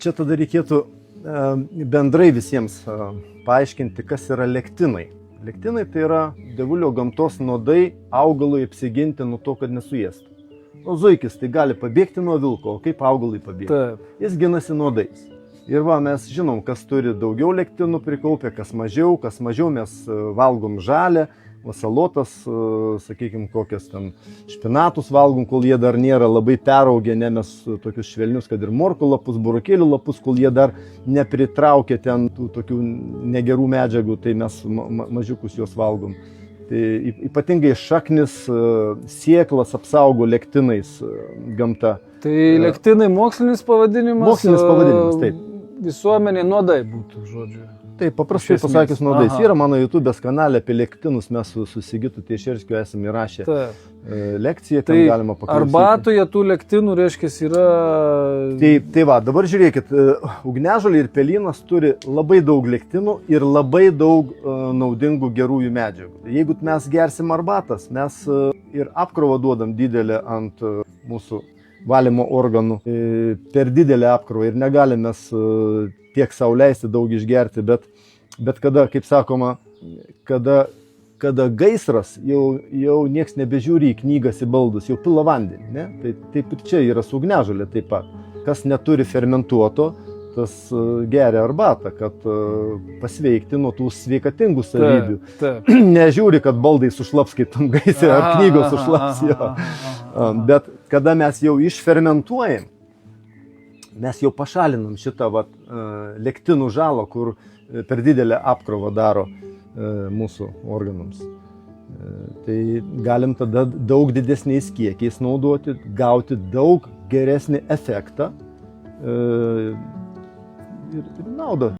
čia tada reikėtų bendrai visiems paaiškinti, kas yra lektinai. Lektinai tai yra dievulio gamtos nuodai augalui apsiginti nuo to, kad nesuėstų. O zuikis tai gali pabėgti nuo vilko, o kaip augalui pabėgti? Taip. Jis ginasi nuodais. Ir va, mes žinom, kas turi daugiau lektinų prikaupę, kas mažiau mes valgom žalę, o salotas, sakykime, kokias ten špinatus valgom, kol jie dar nėra labai peraugę, ne mes tokius švelnius, kad ir morkų lapus, burokėlių lapus, kol jie dar nepritraukia ten tų tokių negerų medžiagų, tai mes mažiukus juos valgom. Tai ypatingai šaknis, sėklas apsaugo lektinais gamta. Tai lektinai mokslinis pavadinimas? Mokslinis pavadinimas, taip. Visuomeniai nuodai būtų, žodžiu. Taip, paprastai pasakius nuodais. Yra mano YouTube'ės kanale apie lektinus, mes su Sigitu Tiešerskiu esame įrašę lekciją, ten galima paklausyti. Arbatoje tų lektinų, reiškia, yra... Tai va, dabar žiūrėkit, ugniažolė ir pelynas turi labai daug lektinų ir labai daug naudingų gerųjų medžiagų. Jeigu mes gersim arbatas, mes ir apkrovą duodam didelę ant mūsų valymo organų, per didelę apkrovą ir negalim mes tiek sau leisti daug išgerti, bet kada, kaip sakoma, kada gaisras, jau nieks nebežiūri į knygas, į baldus, jau pila vandenį, ne? Tai taip ir čia yra su ugniažolė taip pat. Kas neturi fermentuoto, tas geria arbatą, kad pasveikti nuo tų sveikatingų savybių. Nežiūri, kad baldai sušlaps, kaip tam gaisre, ar knygos sušlaps jo. Bet kada mes jau išfermentuojam, mes jau pašalinam šitą lektinų žalą, kur per didelę apkrovą daro mūsų organams. Tai galim tada daug didesniais kiekiais naudoti, gauti daug geresnį efektą ir naudą.